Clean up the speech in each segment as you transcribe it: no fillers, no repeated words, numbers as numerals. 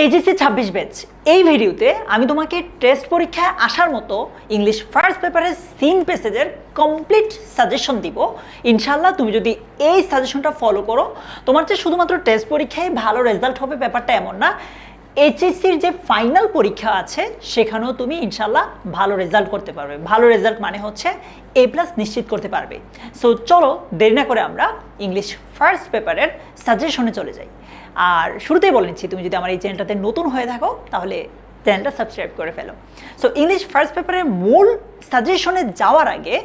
HSC 26 batch এই ভিডিওতে আমি তোমাকে টেস্ট পরীক্ষায় আসার মতো ইংলিশ ফার্স্ট পেপারের সিন প্যাসেজের কমপ্লিট সাজেশন দিব। ইনশাআল্লাহ তুমি যদি এই সাজেশনটা ফলো করো, তোমার যে শুধুমাত্র টেস্ট পরীক্ষায় ভালো রেজাল্ট হবে ব্যাপারটা এমন না, এইচএসসির যে ফাইনাল পরীক্ষা আছে সেখানেও তুমি ইনশাআল্লাহ ভালো রেজাল্ট করতে পারবে। ভালো রেজাল্ট মানে হচ্ছে A+ নিশ্চিত করতে পারবে। সো চলো দেরি না করে আমরা ইংলিশ ফার্স্ট পেপারের সাজেশনে চলে যাই। আর শুরুতেই বলে নিচ্ছি, তুমি যদি আমার এই চ্যানেলটাতে নতুন হয়ে থাকো তাহলে চ্যানেলটা সাবস্ক্রাইব করে ফেলো। সো ইংলিশ ফার্স্ট পেপারের মূল সাজেশনে যাওয়ার আগে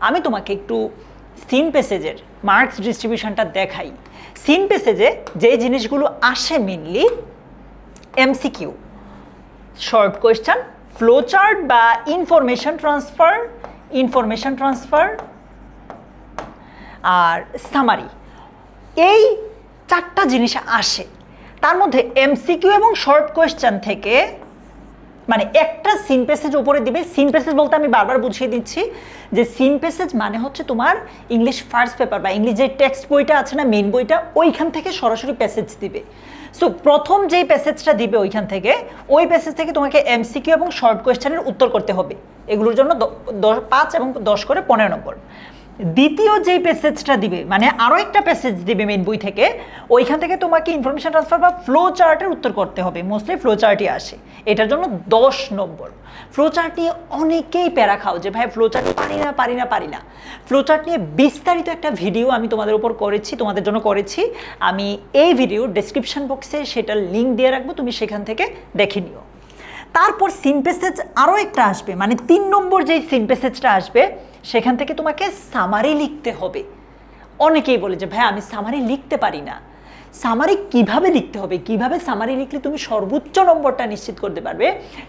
আমি তোমাকে একটু সিন প্যাসেজের মার্কস ডিস্ট্রিবিউশনটা দেখাই। সিন প্যাসেজে যে জিনিসগুলো আসে mainly MCQ, short question, flow chart বা ইনফরমেশন ট্রান্সফার আর সামারি, এই চারটা জিনিস আসে। তার মধ্যে এমসিকিউ এবং শর্ট কোয়েশ্চেন থেকে মানে একটা সিন প্যাসেজ উপরে দিবে। সিন প্যাসেজ বলতে আমি বারবার বুঝিয়ে দিচ্ছি যে সিন প্যাসেজ মানে হচ্ছে তোমার ইংলিশ ফার্স্ট পেপার বা ইংলিশ যে টেক্সট বইটা আছে না, মেইন বইটা, ওইখান থেকে সরাসরি প্যাসেজ দিবে। সো প্রথম যেই প্যাসেজটা দিবে ওইখান থেকে, ওই প্যাসেজ থেকে তোমাকে এমসিকিউ এবং শর্ট কোয়েশ্চেনের উত্তর করতে হবে। এগুলোর জন্য 5 এবং 10 করে 15 নম্বর। দ্বিতীয় যেই প্যাসেজটা দিবে মানে আরও একটা প্যাসেজ দিবে মেইন বই থেকে, ওইখান থেকে তোমাকে ইনফরমেশন ট্রান্সফার বা ফ্লো চার্টের উত্তর করতে হবে। মোস্টলি ফ্লো চার্টই আসে, এটার জন্য 10 নম্বর। ফ্লো চার্ট নিয়ে অনেকেই প্যারা খাও যে ভাই ফ্লো চার্ট পারি না। ফ্লো চার্ট নিয়ে বিস্তারিত একটা ভিডিও আমি তোমাদের উপর করেছি, তোমাদের জন্য করেছি। আমি এই ভিডিও ডেসক্রিপশন বক্সে সেটার লিঙ্ক দিয়ে রাখবো, তুমি সেখান থেকে দেখে নিও। তারপর সিন প্যাসেজ আরও একটা আসবে, মানে 3 নম্বর যেই সিন প্যাসেজটা আসবে সেখান থেকে তোমাকে সামারি লিখতে হবে। অনেকেই বলে যে ভাই আমি সামারি লিখতে পারি না। সামারি কিভাবে লিখতে হবে, কিভাবে সামারি লিখলে তুমি সর্বোচ্চ নম্বরটা নিশ্চিত করতে পারবে,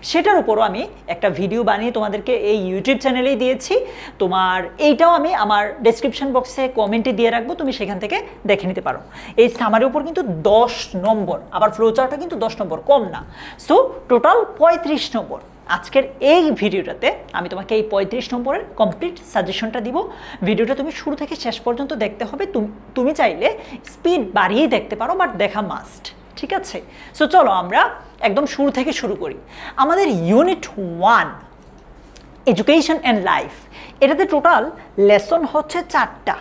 সেটার উপরও আমি একটা ভিডিও বানিয়ে তোমাদেরকে এই ইউটিউব চ্যানেলেই দিয়েছি। তোমার এইটাও আমি আমার ডেসক্রিপশন বক্সে কমেন্টে দিয়ে রাখবো, তুমি সেখান থেকে দেখে নিতে পারো। এই সামারির উপর কিন্তু 10 নম্বর, আবার ফ্লো চার্টও কিন্তু 10 নম্বর, কম না। সো টোটাল 35 নম্বর। আজকের এই ভিডিওটাতে আমি তোমাকে এই 35 নম্বরের কমপ্লিট সাজেশনটা দিব। ভিডিওটা তুমি শুরু থেকে শেষ পর্যন্ত দেখতে হবে। তুমি চাইলে স্পিড বাড়িয়েই দেখতে পারো, বাট দেখা মাস্ট, ঠিক আছে? সো চলো আমরা একদম শুরু থেকে শুরু করি। আমাদের ইউনিট 1 এডুকেশন অ্যান্ড লাইফ, এটাতে টোটাল লেসন হচ্ছে 4টা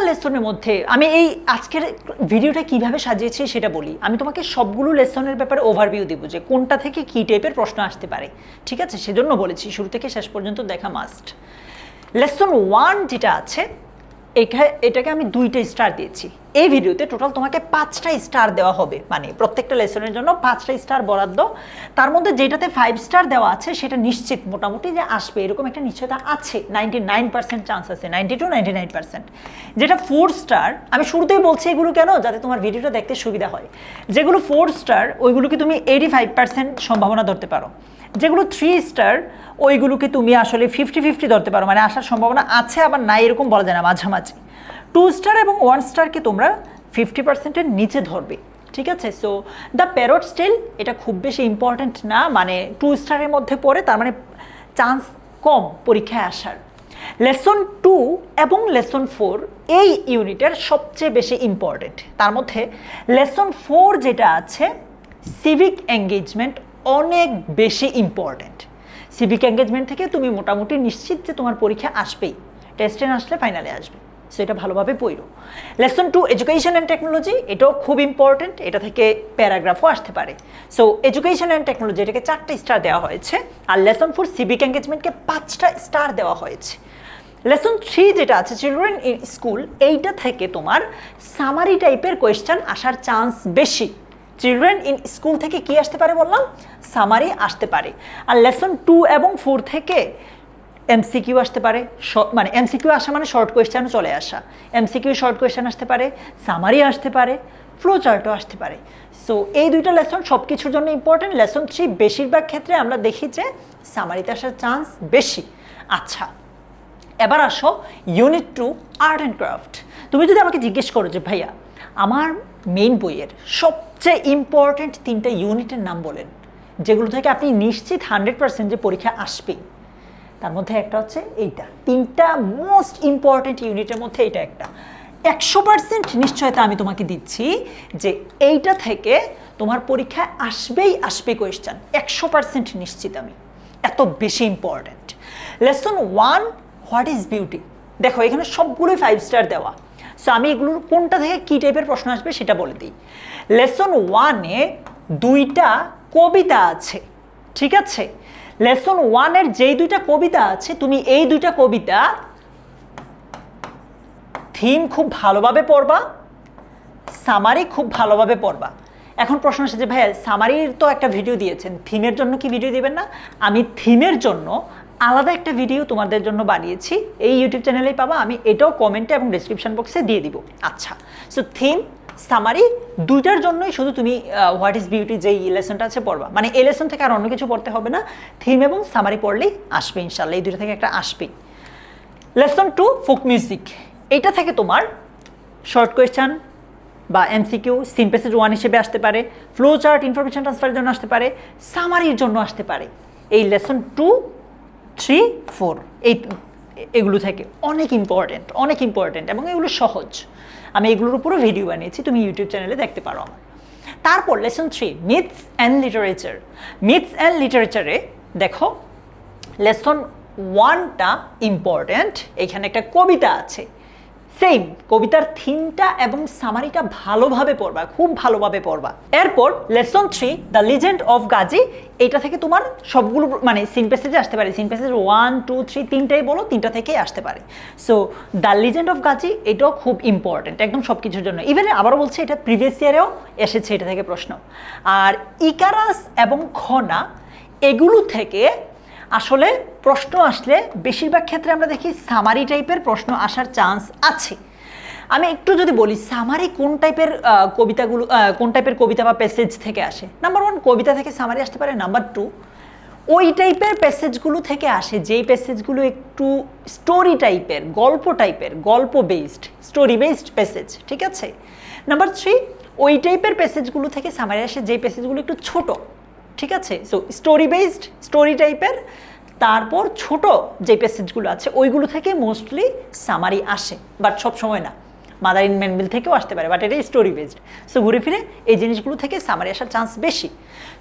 লেসনের মধ্যে আমি এই আজকের ভিডিওটা কিভাবে সাজিয়েছি সেটা বলি। আমি তোমাকে সবগুলো লেসনের ব্যাপারে ওভারভিউ দেবো যে কোনটা থেকে কী টাইপের প্রশ্ন আসতে পারে, ঠিক আছে? সেজন্য বলেছি শুরু থেকে শেষ পর্যন্ত দেখা মাস্ট। লেসন 1 যেটা আছে এটাকে আমি 2টা স্টার দিয়েছি। এই ভিডিওতে টোটাল তোমাকে 5টা স্টার দেওয়া হবে, মানে প্রত্যেকটা লেসনের জন্য 5টা স্টার বরাদ্দ। তার মধ্যে যেটাতে 5 স্টার দেওয়া আছে সেটা নিশ্চিত মোটামুটি যে আসবে, এরকম একটা নিশ্চয়তা আছে। 99% চান্স আছে, 90-99%। যেটা 4 স্টার, আমি শুরুতেই বলছি এগুলো কেন, যাতে তোমার ভিডিওটা দেখতে সুবিধা হয়। যেগুলো 4 স্টার ওইগুলোকে তুমি 85% সম্ভাবনা ধরতে পারো। যেগুলো 3 স্টার ওইগুলোকে তুমি আসলে 50-50 ধরতে পারো, মানে আসার সম্ভাবনা আছে আবার নাই, এরকম বলা যায় না, মাঝামাঝি। 2 স্টার এবং 1 স্টারকে তোমরা 50%-এর নিচে ধরবে, ঠিক আছে? সো দ্য প্যারট স্টিল এটা খুব বেশি ইম্পর্ট্যান্ট না, মানে 2 স্টারের মধ্যে পড়ে, তার মানে চান্স কম পরীক্ষায় আসার। লেসন 2 এবং লেসন 4 এই ইউনিটের সবচেয়ে বেশি ইম্পর্ট্যান্ট। তার মধ্যে লেসন 4 যেটা আছে সিভিক এঙ্গেজমেন্ট অনেক বেশি ইম্পর্ট্যান্ট। সিভিক এঙ্গেজমেন্ট থেকে তুমি মোটামুটি নিশ্চিত যে তোমার পরীক্ষা আসবেই, টেস্টে না আসলে ফাইনালে আসবে। সো এটা ভালোভাবে পড়ো। লেসন 2 এডুকেশন অ্যান্ড টেকনোলজি, এটাও খুব ইম্পর্ট্যান্ট, এটা থেকে প্যারাগ্রাফও আসতে পারে। সো এডুকেশন অ্যান্ড টেকনোলজি এটাকে 4টা স্টার দেওয়া হয়েছে, আর লেসন 4 সিভিক এঙ্গেজমেন্টকে 5টা স্টার দেওয়া হয়েছে। লেসন 3 যেটা আছে চিলড্রেন ইন স্কুল, এইটা থেকে তোমার সামারি টাইপের কোয়েশ্চেন আসার চান্স বেশি। চিলড্রেন ইন স্কুল থেকে কি আসতে পারে বললাম, সামারি আসতে পারে। আর লেসন 2 এবং 4 থেকে এমসিকিউ আসতে পারে, মানে এমসিকিউ আসা মানে শর্ট কোয়েশ্চেনও চলে আসা। এমসিকিউ শর্ট কোয়েশ্চেন আসতে পারে, সামারি আসতে পারে, ফ্লো চার্টও আসতে পারে। সো এই 2টা লেসন সব কিছুর জন্য ইম্পর্টেন্ট। লেসন 3 বেশিরভাগ ক্ষেত্রে আমরা দেখি যে সামারিতে আসার চান্স বেশি। আচ্ছা, এবার আসো ইউনিট 2 আর্ট অ্যান্ড ক্রাফট। তুমি যদি আমাকে জিজ্ঞেস করো যে ভাইয়া আমার মেইন বইয়ের সবচেয়ে ইম্পর্ট্যান্ট 3টা ইউনিটের নাম বলেন, যেগুলো থেকে আপনি নিশ্চিত 100% যে পরীক্ষা আসবেই, তার মধ্যে একটা হচ্ছে এইটা। 3টা মোস্ট ইম্পর্ট্যান্ট ইউনিটের মধ্যে এইটা একটা। 100% নিশ্চয়তা আমি তোমাকে দিচ্ছি যে এইটা থেকে তোমার পরীক্ষায় আসবে কোয়েশ্চেন, 100% নিশ্চিত আমি, এত বেশি important. Lesson 1 what is beauty, দেখো এখানে সবগুলোই 5 স্টার দেওয়া। সো আমি এগুলোর কোনটা থেকে কী টাইপের প্রশ্ন আসবে সেটা বলে দিই। লেসন 1-এ 2টা কবিতা আছে, ঠিক আছে? লেসন 1-এর যেই 2টা কবিতা আছে, তুমি এই 2টা কবিতা থিম খুব ভালোভাবে পড়বা, সামারি খুব ভালোভাবে পড়বা। এখন প্রশ্ন আসে যে ভাইয়া সামারির তো একটা ভিডিও দিয়েছেন, থিমের জন্য কি ভিডিও দিবেন না? আমি থিমের জন্য আলাদা একটা ভিডিও তোমাদের জন্য বানিয়েছি, এই ইউটিউব চ্যানেলেই পাবা, আমি এটাও কমেন্টে এবং ডেসক্রিপশন বক্সে দিয়ে দিব। আচ্ছা, সো থিম সামারি 2টার জন্যই শুধু তুমি হোয়াট ইজ বিউটি যেই লেসনটা আছে পড়বা, মানে এই লেসন থেকে আর অন্য কিছু পড়তে হবে না, থিম এবং সামারি পড়লেই আসবে ইনশাল্লাহ, এই 2টা থেকে একটা আসবেই। লেসন 2 ফোক মিউজিক, এইটা থেকে তোমার শর্ট কোয়েশ্চেন বা এমসিকিউ সিন প্যাসেজ 1 হিসেবে আসতে পারে, ফ্লো চার্ট ইনফরমেশন ট্রান্সফারের জন্য আসতে পারে, সামারির জন্য আসতে পারে। এই লেসন 2, 3, 4 এগুলো থেকে অনেক ইম্পর্টেন্ট এবং এগুলো সহজ। আমি এগুলোর উপরও ভিডিও বানিয়েছি, তুমি ইউটিউব চ্যানেলে দেখতে পারো আমার। তারপর লেসন 3 মিথস অ্যান্ড লিটারেচারে দেখো লেসন 1টা ইম্পর্টেন্ট, এখানে একটা কবিতা আছে, সেম কবিতার থিমটা এবং সামারিটা ভালোভাবে পড়বা, খুব ভালোভাবে পড়বা। এরপর lesson 3 the legend of Gazi, এইটা থেকে তোমার সবগুলো মানে সিন প্যাসেজে আসতে পারে, সিন প্যাসেজ 1, 2, 3 তিনটাই বলো, তিনটা থেকেই আসতে পারে। So the legend of Gazi এটাও খুব ইম্পর্টেন্ট একদম সব কিছুর জন্য। ইভেন আবারও বলছি এটা প্রিভিয়াস ইয়ারেও এসেছে এটা থেকে প্রশ্ন। আর ইকারাস এবং খনা এগুলো থেকে আসলে প্রশ্ন আসলে বেশিরভাগ ক্ষেত্রে আমরা দেখি সামারি টাইপের প্রশ্ন আসার চান্স আছে। আমি একটু যদি বলি সামারি কোন টাইপের কবিতাগুলো, কোন টাইপের কবিতা বা প্যাসেজ থেকে আসে। নাম্বার 1 কবিতা থেকে সামারি আসতে পারে, নাম্বার 2 ওই টাইপের প্যাসেজগুলো থেকে আসে যেই প্যাসেজগুলো একটু স্টোরি টাইপের, গল্প বেসড, স্টোরি বেসড প্যাসেজ, ঠিক আছে? নাম্বার 3 ওই টাইপের প্যাসেজগুলো থেকে সামারি আসে যেই প্যাসেজগুলো একটু ছোট, ঠিক আছে? সো স্টোরি বেসড, স্টোরি টাইপের, তারপর ছোট যে প্যাসেজগুলো আছে ওইগুলো থেকে মোস্টলি সামারি আসে, বাট সব সময় না, মাদার ইন ম্যানবিল থেকেও আসতে পারে, বাট এটা স্টোরি বেসড। সো ঘুরে ফিরে এই জিনিসগুলো থেকে সামারি আসার চান্স বেশি।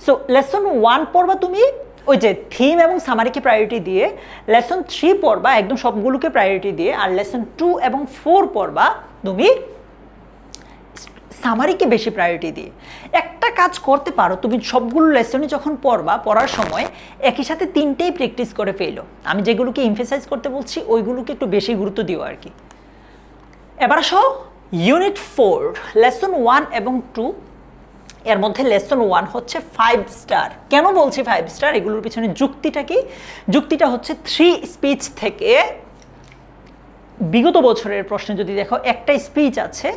সো লেসন 1 পড়বা তুমি ওই যে থিম এবং সামারিকে প্রায়োরিটি দিয়ে, লেসন 3 পড়বা একদম সবগুলোকে প্রায়োরিটি দিয়ে, আর লেসন 2 এবং 4 পড়বা তুমি সামারিকে বেশি প্রায়োরিটি দিয়ে। একটা কাজ করতে পারো, তুমি সবগুলো লেসনই যখন পড়ার সময় একই সাথে 3টেই প্র্যাকটিস করে ফেলো। আমি যেগুলোকে এমফেসাইজ করতে বলছি ওইগুলোকে একটু বেশি গুরুত্ব দিও আর কি। এবার আসো ইউনিট 4 লেসন 1 এবং 2, এর মধ্যে লেসন 1 হচ্ছে 5 স্টার। কেন বলছি 5 স্টার? এগুলোর পিছনে যুক্তিটা কি? যুক্তিটা হচ্ছে 3 স্পিচ থেকে বিগত বছরের প্রশ্নে যদি দেখো একটা স্পিচ আছে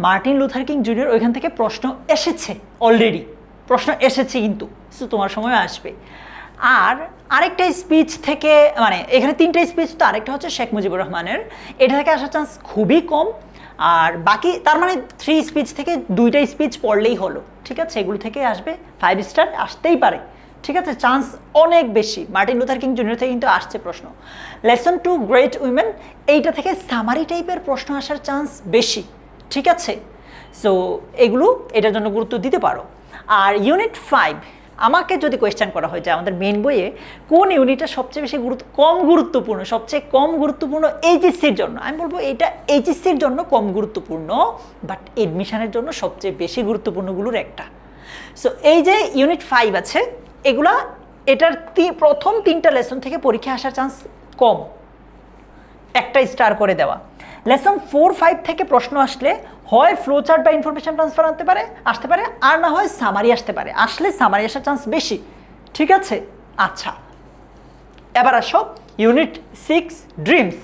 মার্টিন লুথার কিং জুনিয়র, ওইখান থেকে প্রশ্ন এসেছে, অলরেডি প্রশ্ন এসেছে কিন্তু, সো তোমার সময় আসবে। আর আরেকটা স্পিচ থেকে, মানে এখানে 3টা স্পিচ, তো আরেকটা হচ্ছে শেখ মুজিবুর রহমানের, এটা থেকে আসার চান্স খুবই কম। আর বাকি তার মানে 3 স্পিচ থেকে 2টা স্পিচ পড়লেই হলো, ঠিক আছে? এগুলো থেকে আসবে 5 স্টার, আসতেই পারে, ঠিক আছে? চান্স অনেক বেশি। মার্টিন লুথার কিং জুনিয়র থেকে কিন্তু আসছে প্রশ্ন। লেসন 2 গ্রেট উইমেন, এইটা থেকে সামারি টাইপের প্রশ্ন আসার চান্স বেশি, ঠিক আছে? সো এগুলো এটার জন্য গুরুত্ব দিতে পারো। আর ইউনিট 5 আমাকে যদি কোয়েশ্চেন করা হয় যে আমাদের মেন বইয়ে কোন ইউনিটটা সবচেয়ে বেশি সবচেয়ে কম গুরুত্বপূর্ণ এইচএসসির জন্য, আমি বলবো এটা এইচএসসির জন্য কম গুরুত্বপূর্ণ, বাট এডমিশনের জন্য সবচেয়ে বেশি গুরুত্বপূর্ণগুলোর একটা। সো এই যে ইউনিট 5 আছে, এগুলা এটার প্রথম 3টা লেসন থেকে পরীক্ষা আসার চান্স কম, একটা স্টার করে দেওয়া। লেসন 4, 5 থেকে প্রশ্ন আসলে হয় ফ্লো চার্ট বা ইনফরমেশন ট্রান্সফার আসতে পারে, আর না হয় সামারি আসতে পারে। আসলে সামারি আসার চান্স বেশি, ঠিক আছে? আচ্ছা, এবার আসো ইউনিট 6 ড্রিমস।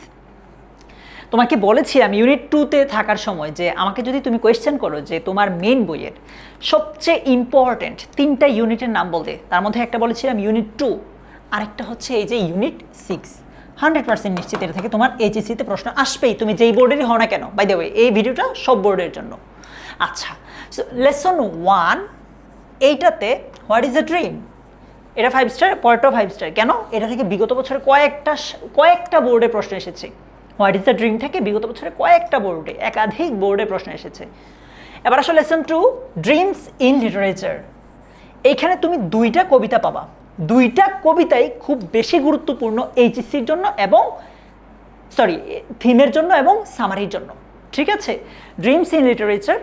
তোমাকে বলেছিলাম ইউনিট 2-তে থাকার সময় যে আমাকে যদি তুমি কোয়েশ্চেন করো যে তোমার মেন বইয়ের সবচেয়ে ইম্পর্টেন্ট 3টা ইউনিটের নাম বলতে, তার মধ্যে একটা বলেছিলাম ইউনিট 2, আরেকটা হচ্ছে এই যে ইউনিট 6। 100% নিশ্চিত এটা থেকে তোমার এইচএসসিতে প্রশ্ন আসবেই, তুমি যেই বোর্ডেরই হও না কেন। বাই দ্য ওয়ে এই ভিডিওটা সব বোর্ডের জন্য। আচ্ছা, সো লেসন 1 এইটাতে হোয়াট ইজ এ ড্রিম, এটা 5 স্টার, পরেরটাও 5 স্টার। কেন? এটা থেকে বিগত বছরে কয়েকটা বোর্ডে প্রশ্ন এসেছে। হোয়াট ইজ দ্য ড্রিম থেকে বিগত বছরে কয়েকটা বোর্ডে, একাধিক বোর্ডে প্রশ্ন এসেছে। এবার আসো লেসন 2 ড্রিমস ইন লিটারেচার। এইখানে তুমি দুইটা কবিতা পাবা, দুইটা কবিতাই খুব বেশি গুরুত্বপূর্ণ এইচএসসির জন্য এবং থিমের জন্য এবং সামারির জন্য। ঠিক আছে, ড্রিমস ইন লিটারেচার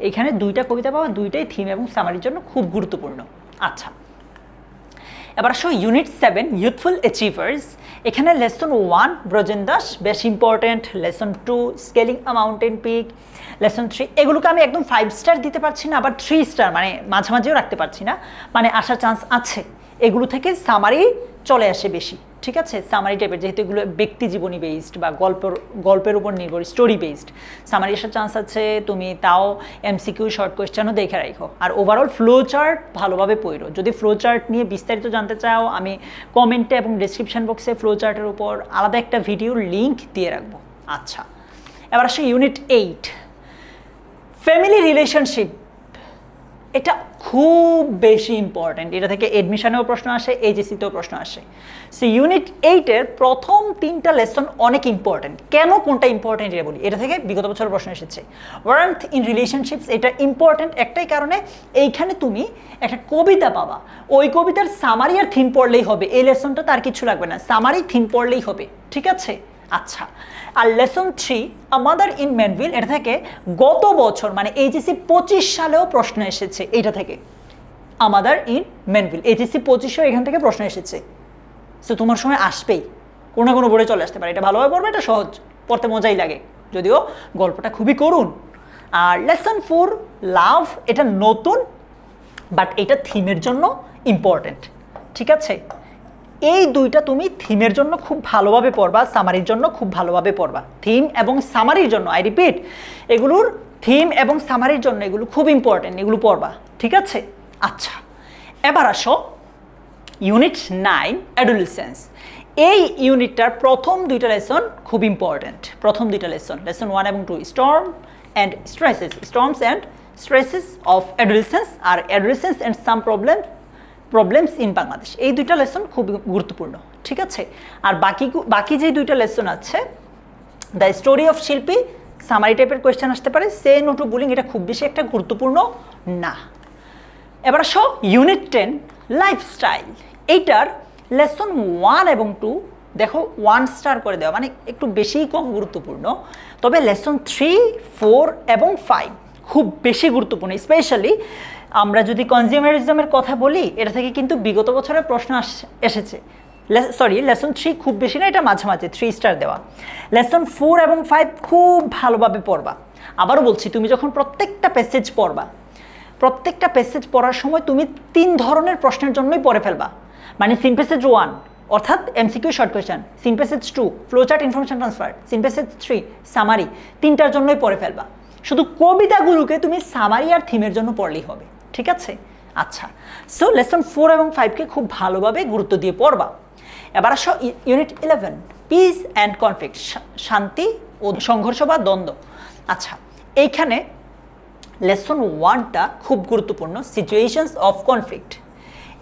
এখানে দুইটা কবিতা পাওয়া, দুইটাই থিম এবং সামারির জন্য খুব গুরুত্বপূর্ণ। আচ্ছা, এবার আসো ইউনিট 7 ইউথফুল অ্যাচিভার্স। এখানে লেসন 1 ব্রজেন দাস বেশ ইম্পর্টেন্ট, লেসন 2 স্কেলিং আ মাউন্টেন পিক, লেসন 3 এগুলোকে আমি একদম 5 স্টার দিতে পারছি না, আবার 3 স্টার মানে মাঝামাঝিও রাখতে পারছি না, মানে আসার চান্স আছে। এগুলো থেকে সামারি চলে আসে বেশি। ঠিক আছে, সামারি টাইপের, যেহেতু এগুলো ব্যক্তি জীবনী বেসড বা গল্পের উপর নির্ভর, স্টোরি বেসড, সামারি আসার চান্স আছে। তুমি তাও এমসিকিউ শর্ট কোয়েশ্চেনও দেখে রাখো। আর ওভারঅল ফ্লো চার্ট ভালোভাবে পড়ো। যদি ফ্লো চার্ট নিয়ে বিস্তারিত জানতে চাও, আমি কমেন্টে এবং ডিসক্রিপশন বক্সে ফ্লো চার্টের উপর আলাদা একটা ভিডিওর লিঙ্ক দিয়ে রাখবো। আচ্ছা, এবার আসে ইউনিট 8 ফ্যামিলি রিলেশনশিপ। এটা খুব বেশি ইম্পর্ট্যান্ট, এটা থেকে এডমিশনেও প্রশ্ন আসে, এইচএসসিতেও প্রশ্ন আসে। সো ইউনিট 8-এর প্রথম 3টা লেসন অনেক ইম্পর্ট্যান্ট। কেন কোনটা ইম্পর্ট্যান্ট এটা বলি, এটা থেকে বিগত বছরের প্রশ্ন এসেছে। ওয়ার্মথ ইন রিলেশনশিপস এটা ইম্পর্ট্যান্ট একটাই কারণে, এইখানে তুমি একটা কবিতা পাবা, ওই কবিতার সামারি আর থিম পড়লেই হবে। এই লেসনটা তার কিছু লাগবে না, সামারি থিম পড়লেই হবে। ঠিক আছে, আচ্ছা। আর lesson 3 a mother in Manville, এটা থেকে গত বছর মানে এইচএসসি 25 সালেও প্রশ্ন এসেছে। এইটা থেকে a mother in Manville HSC 25-এও এখান থেকে প্রশ্ন এসেছে। সো তোমার সময় আসবেই, কোনো কোনো বোর্ডে চলে আসতে পারে। এটা ভালোভাবে পড়বে, এটা সহজ, পড়তে মজাই লাগে, যদিও গল্পটা খুবই করুণ। আর লেসন 4 লাভ, এটা নতুন বাট এটা থিমের জন্য ইম্পর্টেন্ট। ঠিক আছে, এই দুইটা তুমি থিমের জন্য খুব ভালোভাবে পড়বা, সামারির জন্য খুব ভালোভাবে পড়বা। থিম এবং সামারির জন্য, আই রিপিট, এগুলোর থিম এবং সামারির জন্য এগুলো খুব ইম্পর্টেন্ট, এগুলো পড়বা। ঠিক আছে, আচ্ছা। এবার আসো ইউনিট 9 অ্যাডোলেসেন্স। এই ইউনিটটার প্রথম 2টা লেসন খুব ইম্পর্টেন্ট। প্রথম 2টা লেসন, লেসন 1 এবং 2 storms and stresses of adolescence আর adolescence and some problems in Bangladesh. এই 2টা লেসন খুব গুরুত্বপূর্ণ। ঠিক আছে, আর বাকি যে 2টা লেসন আছে, দ্য স্টোরি অফ শিল্পী সামারি টাইপের কোয়েশ্চেন আসতে পারে, সে নো টু বুলিং এটা খুব বেশি একটা গুরুত্বপূর্ণ না। এবার আসো ইউনিট 10 লাইফস্টাইল। এইটার লেসন 1 এবং 2 দেখো 1 স্টার করে দেওয়া, মানে একটু বেশিই কম গুরুত্বপূর্ণ। তবে লেসন 3, 4 এবং 5 খুব বেশি গুরুত্বপূর্ণ। স্পেশালি আমরা যদি কনজিউমারিজমের কথা বলি, এটা থেকে কিন্তু বিগত বছরের প্রশ্ন এসেছে। লেসন 3 খুব বেশি না, এটা মাঝামাঝি 3 স্টার দেওয়া। লেসন 4 এবং 5 খুব ভালোভাবে পড়বা। আবারও বলছি, তুমি যখন প্রত্যেকটা প্যাসেজ পড়বা, প্রত্যেকটা প্যাসেজ পড়ার সময় তুমি 3 ধরনের প্রশ্নের জন্যই পড়ে ফেলবা। মানে সিন প্যাসেজ 1 অর্থাৎ MCQ short question, seen passage 2 flowchart information transfer, seen passage 3 summary, 3টার জন্যই পড়ে ফেলবা। শুধু কবিতাগুলোকে তুমি সামারি আর থিমের জন্য পড়লেই হবে। ঠিক আছে, আচ্ছা। সো লেসন 4 এবং 5কে খুব ভালোভাবে গুরুত্ব দিয়ে পড়বা। এবার আসো ইউনিট 11 পিস অ্যান্ড কনফ্লিক্ট, শান্তি ও সংঘর্ষ বা দ্বন্দ্ব। আচ্ছা, এইখানে লেসন 1টা খুব গুরুত্বপূর্ণ, সিচুয়েশনস অফ কনফ্লিক্ট।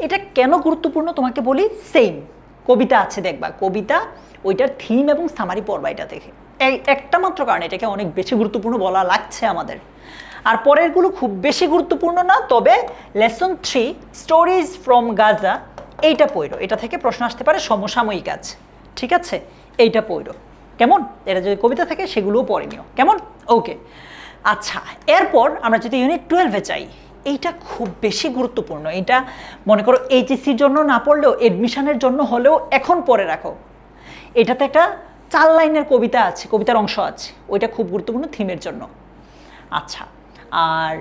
এটা কেন গুরুত্বপূর্ণ তোমাকে বলি, সেম কবিতা আছে দেখবা, কবিতা ওইটার থিম এবং সামারি পড়বা। এটা থেকে এই একটা মাত্র কারণে এটাকে অনেক বেশি গুরুত্বপূর্ণ বলা লাগছে আমাদের। আর পরেরগুলো খুব বেশি গুরুত্বপূর্ণ না, তবে লেসন 3 স্টোরিজ ফ্রম গাজা এইটা পড়ো, এটা থেকে প্রশ্ন আসতে পারে সমসাময়িক কাজ। ঠিক আছে, এইটা পড়ো, কেমন? এটা যদি কবিতা থাকে সেগুলোও পড়ে নিও, কেমন? ওকে, আচ্ছা। এরপর আমরা যদি ইউনিট 12-এ চাই, এইটা খুব বেশি গুরুত্বপূর্ণ। এটা মনে করো এইচএসসির জন্য না পড়লেও এডমিশনের জন্য হলেও এখন পড়ে রাখো। এটাতে একটা 4 লাইনের কবিতা আছে, কবিতার অংশ আছে, ওইটা খুব গুরুত্বপূর্ণ থিমের জন্য। আচ্ছা, আর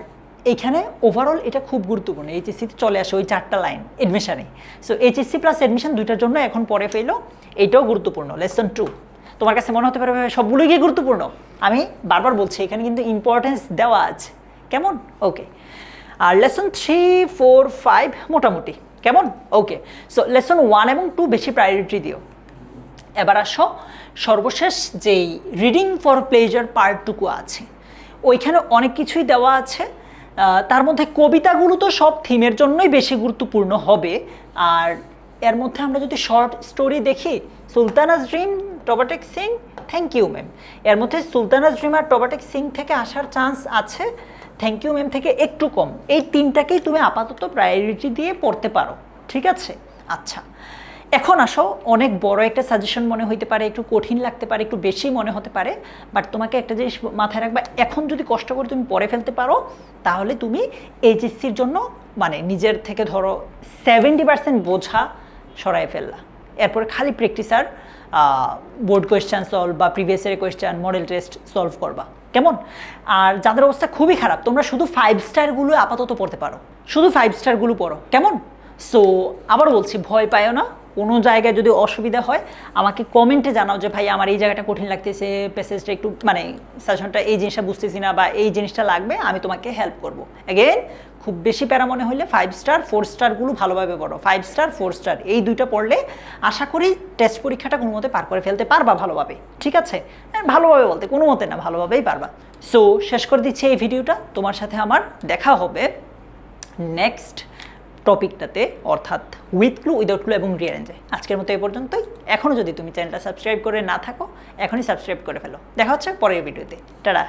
এইখানে ওভারঅল এটা খুব গুরুত্বপূর্ণ, এইচএসসিতে চলে আসে ওই 4টা লাইন এডমিশনে। সো এইচএসসি প্লাস এডমিশন 2টার জন্য এখন পড়ে ফেলো, এইটাও গুরুত্বপূর্ণ। লেসন 2 তোমার কাছে মনে হতে পারে সবগুলোই কি গুরুত্বপূর্ণ, আমি বারবার বলছি এখানে কিন্তু ইম্পর্টেন্স দেওয়া আছে, কেমন? ওকে। আর লেসন 3, 4, 5 মোটামুটি, কেমন? ওকে। সো লেসন 1 এবং 2 বেশি প্রায়োরিটি দিও। এবার আসো সর্বশেষ যেই রিডিং ফর প্লেজার পার্টটুকু আছে, ওইখানে অনেক কিছুই দেওয়া আছে। তার মধ্যে কবিতাগুলো তো সব থিমের জন্যই বেশি গুরুত্বপূর্ণ হবে। আর এর মধ্যে আমরা যদি শর্ট স্টোরি দেখি, Sultana's dream, Toba Tek Singh, thank you ma'am, এর মধ্যে সুলতানাস ড্রিম আর টবাটেক সিং থেকে আসার চান্স আছে থ্যাংক ইউ ম্যাম থেকে একটু কম, এই তিনটাকেই তুমি আপাতত প্রায়োরিটি দিয়ে পড়তে পারো, ঠিক আছে? আচ্ছা, এখন আসো, অনেক বড় একটা সাজেশন মনে হইতে পারে, একটু কঠিন লাগতে পারে, একটু বেশি মনে হতে পারে, বাট তোমাকে একটা জিনিস মাথায় রাখবা, এখন যদি কষ্ট করে তুমি পড়ে ফেলতে পারো তাহলে তুমি এইচএসসির জন্য মানে নিজের থেকে ধরো 70% বোঝা সরাই ফেললা, এরপরে খালি প্র্যাকটিস আর বোর্ড কোয়েশ্চেন সলভ বা প্রিভিয়াস ইয়ারের কোয়েশ্চেন মডেল টেস্ট সলভ করবা, কেমন? আর যাদের অবস্থা খুবই খারাপ, তোমরা শুধু 5 স্টারগুলো আপাতত পড়তে পারো, শুধু 5 স্টারগুলো পড়ো, কেমন? সো আবার বলছি, ভয় পায়ও না, কোনো জায়গায় যদি অসুবিধা হয় আমাকে কমেন্টে জানাও যে ভাই আমার এই জায়গাটা কঠিন লাগতেছে, প্যাসেজটা একটু মানে সাজেশনটা এই জিনিসটা বুঝতেছি না বা এই জিনিসটা লাগবে, আমি তোমাকে হেল্প করবো। অ্যাগেন খুব বেশি প্যারা মনে হলে 5 স্টার 4 স্টারগুলো ভালোভাবে পড়ো, 5 স্টার 4 স্টার এই দুইটা পড়লে আশা করি টেস্ট পরীক্ষাটা কোনো মতে পার করে ফেলতে পারবা ভালোভাবে, ঠিক আছে? ভালোভাবে বলতে কোনো মতে না, ভালোভাবেই পারবা। সো শেষ করে দিচ্ছি এই ভিডিওটা, তোমার সাথে আমার দেখা হবে নেক্সট টপিকটাতে, অর্থাৎ উইথ ক্লু, উইদাউট ক্লু এবং রিয়ারেঞ্জে। আজকের মতো এই পর্যন্তই। এখনও যদি তুমি চ্যানেলটা সাবস্ক্রাইব করে না থাকো, এখনই সাবস্ক্রাইব করে ফেলো। দেখা হচ্ছে পরের ভিডিওতে। টাটা।